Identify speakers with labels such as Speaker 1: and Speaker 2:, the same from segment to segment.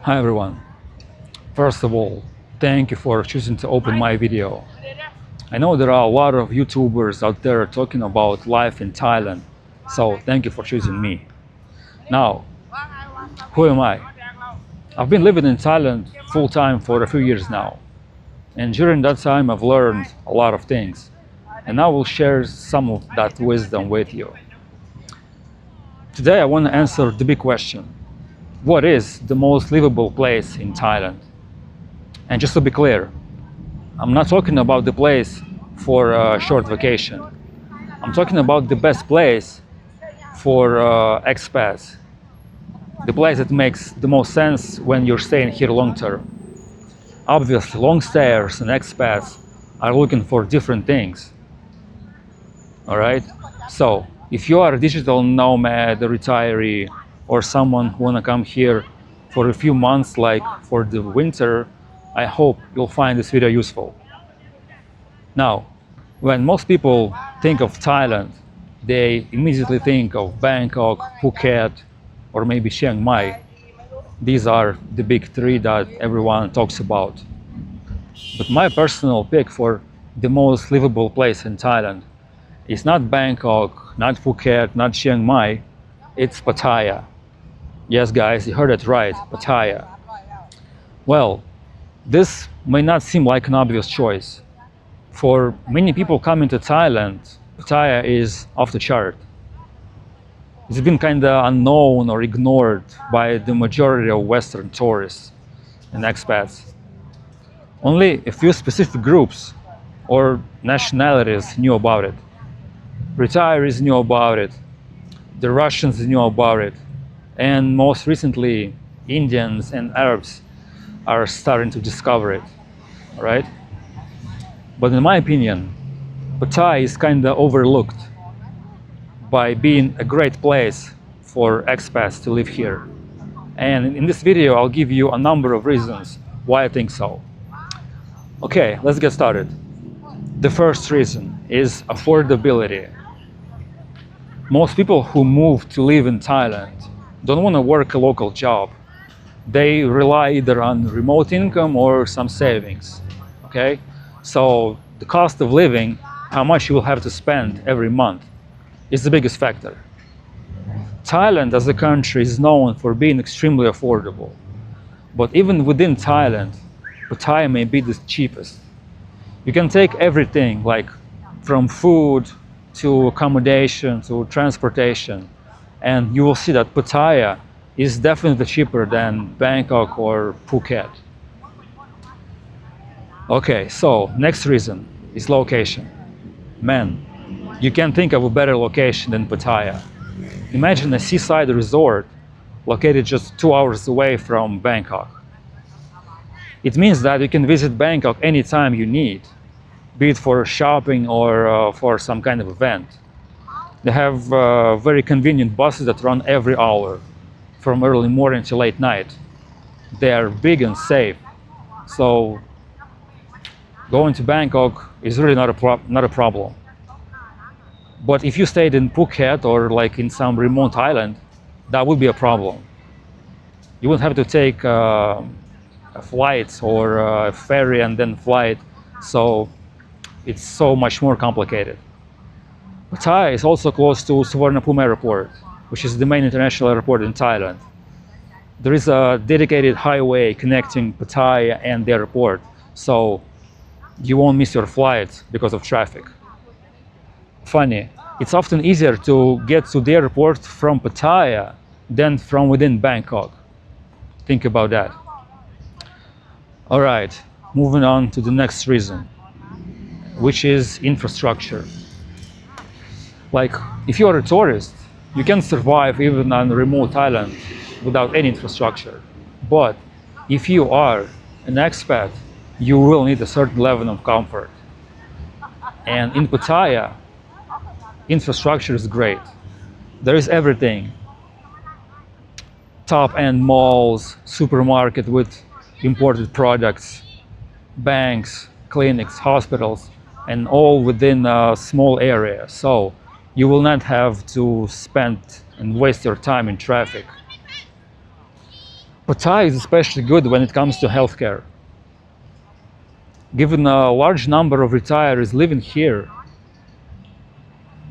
Speaker 1: Hi everyone. First of all, thank you for choosing to open my video. I know there are a lot of YouTubers out there talking about life in Thailand, so thank you for choosing me. Now, who am I? I've been living in Thailand full time for a few years now, and during that time I've learned a lot of things, and I will share some of that wisdom with you. Today I want to answer the big question: what is the most livable place in Thailand? And just to be clear, I'm not talking about the place for a short vacation. I'm talking about the best place for expats, the place that makes the most sense when you're staying here long term. Obviously, long stayers and expats are looking for different things. All right? So, if you are a digital nomad, a retiree, or someone who wanna come here for a few months, like for the winter, I hope you'll find this video useful. Now, when most people think of Thailand, they immediately think of Bangkok, Phuket, or maybe Chiang Mai. These are the big three that everyone talks about. But my personal pick for the most livable place in Thailand is not Bangkok, not Phuket, not Chiang Mai, it's Pattaya. Yes, guys, you heard it right, Pattaya. Well, this may not seem like an obvious choice. For many people coming to Thailand, Pattaya is off the chart. It's been kind of unknown or ignored by the majority of Western tourists and expats. Only a few specific groups or nationalities knew about it. Retirees knew about it, the Russians knew about it, and most recently, Indians and Arabs are starting to discover it, right? But in my opinion, Pattaya is kind of overlooked by being a great place for expats to live here. And in this video, I'll give you a number of reasons why I think so. Okay, let's get started. The first reason is affordability. Most people who move to live in Thailand don't want to work a local job. They rely either on remote income or some savings, okay? So the cost of living, how much you will have to spend every month, is the biggest factor. Thailand as a country is known for being extremely affordable. But even within Thailand, Pattaya may be the cheapest. You can take everything, like from food to accommodation to transportation, and you will see that Pattaya is definitely cheaper than Bangkok or Phuket. Okay, so next reason is location. Man, you can't think of a better location than Pattaya. Imagine a seaside resort located just 2 hours away from Bangkok. It means that you can visit Bangkok anytime you need, be it for shopping or for some kind of event. They have very convenient buses that run every hour, from early morning to late night. They are big and safe, so going to Bangkok is really not a problem. But if you stayed in Phuket or like in some remote island, that would be a problem. You would have to take a flight or a ferry and then flight, so it's so much more complicated. Pattaya is also close to Suvarnabhumi Airport, which is the main international airport in Thailand. There is a dedicated highway connecting Pattaya and the airport, so you won't miss your flight because of traffic. Funny, it's often easier to get to the airport from Pattaya than from within Bangkok. Think about that. All right, moving on to the next reason, which is infrastructure. Like, if you are a tourist, you can survive even on a remote island without any infrastructure. But if you are an expat, you will need a certain level of comfort. And in Pattaya, infrastructure is great. There is everything. Top-end malls, supermarket with imported products, banks, clinics, hospitals, and all within a small area. So you will not have to spend and waste your time in traffic. Pattaya is especially good when it comes to healthcare. Given a large number of retirees living here,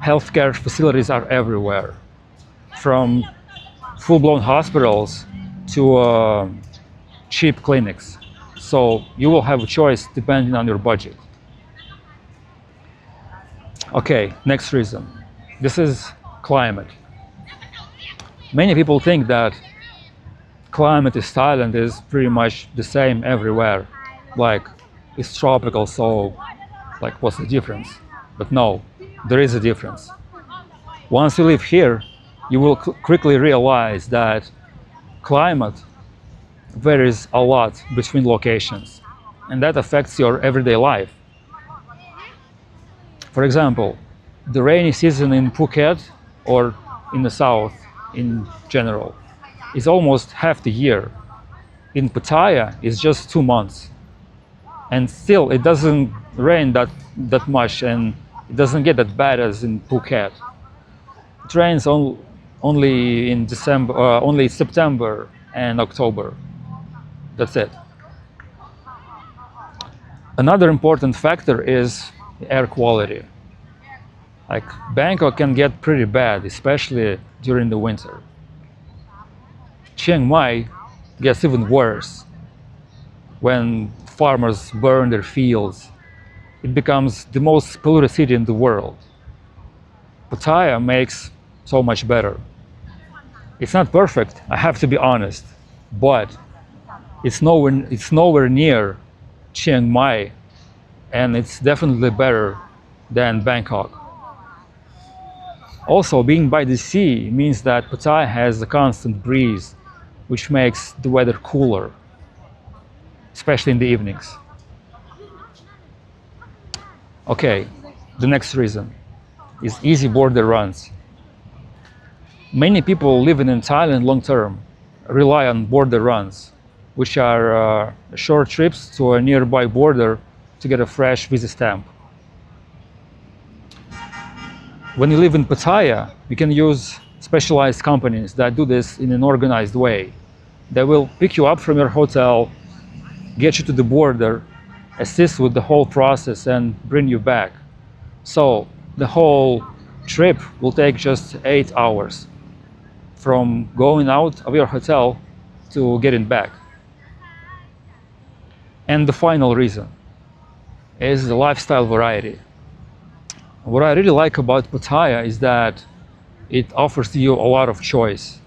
Speaker 1: healthcare facilities are everywhere, from full-blown hospitals to cheap clinics. So you will have a choice depending on your budget. Okay, next reason. This is climate. Many people think that climate in Thailand is pretty much the same everywhere. Like, it's tropical, so like what's the difference? But no, there is a difference. Once you live here, you will quickly realize that climate varies a lot between locations, and that affects your everyday life. For example, the rainy season in Phuket or in the south in general is almost half the year. In Pattaya, it's just 2 months. And still, it doesn't rain that much, and it doesn't get that bad as in Phuket. It rains only in only September and October. That's it. Another important factor is air quality. Like, Bangkok can get pretty bad, especially during the winter. Chiang Mai gets even worse. When farmers burn their fields, it becomes the most polluted city in the world. Pattaya makes so much better. It's not perfect, I have to be honest, but it's nowhere near Chiang Mai, and it's definitely better than Bangkok. Also, being by the sea means that Pattaya has a constant breeze, which makes the weather cooler, especially in the evenings. Okay, the next reason is easy border runs. Many people living in Thailand long term rely on border runs, which are short trips to a nearby border to get a fresh visa stamp. When you live in Pattaya, you can use specialized companies that do this in an organized way. They will pick you up from your hotel, get you to the border, assist with the whole process, and bring you back. So the whole trip will take just 8 hours from going out of your hotel to getting back. And the final reason is the lifestyle variety. What I really like about Pattaya is that it offers you a lot of choice.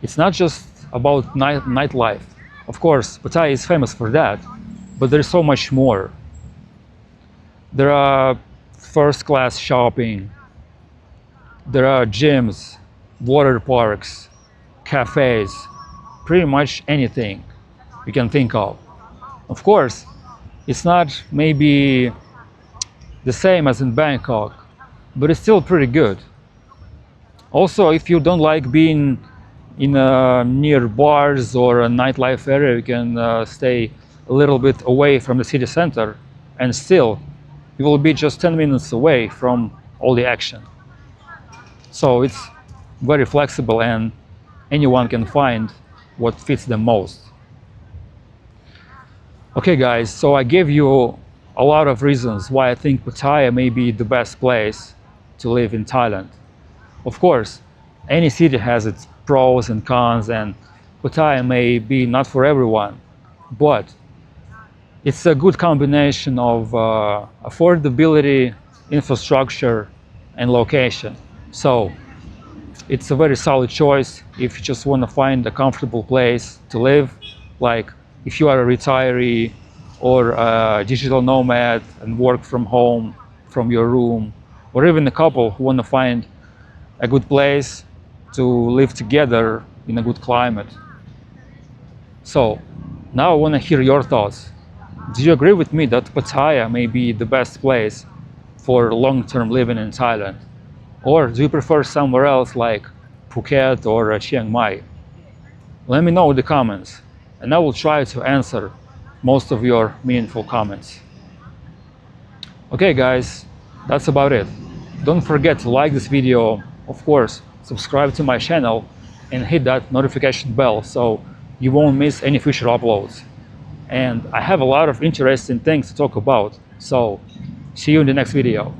Speaker 1: It's not just about nightlife. Of course, Pattaya is famous for that, but there's so much more. There are first-class shopping, there are gyms, water parks, cafes, pretty much anything you can think of. Of course, it's not maybe the same as in Bangkok, but it's still pretty good. Also, if you don't like being in near bars or a nightlife area, you can stay a little bit away from the city center, and still you will be just 10 minutes away from all the action. So it's very flexible, and anyone can find what fits them most. Okay guys, so I gave you a lot of reasons why I think Pattaya may be the best place to live in Thailand. Of course, any city has its pros and cons, and Pattaya may be not for everyone, but it's a good combination of affordability, infrastructure, and location. So it's a very solid choice if you just want to find a comfortable place to live, like if you are a retiree or a digital nomad and work from home, from your room, or even a couple who want to find a good place to live together in a good climate. So now I want to hear your thoughts. Do you agree with me that Pattaya may be the best place for long-term living in Thailand? Or do you prefer somewhere else like Phuket or Chiang Mai? Let me know in the comments, and I will try to answer most of your meaningful comments. Okay guys, that's about it. Don't forget to like this video, of course, subscribe to my channel, and hit that notification bell so you won't miss any future uploads. And I have a lot of interesting things to talk about. So see you in the next video.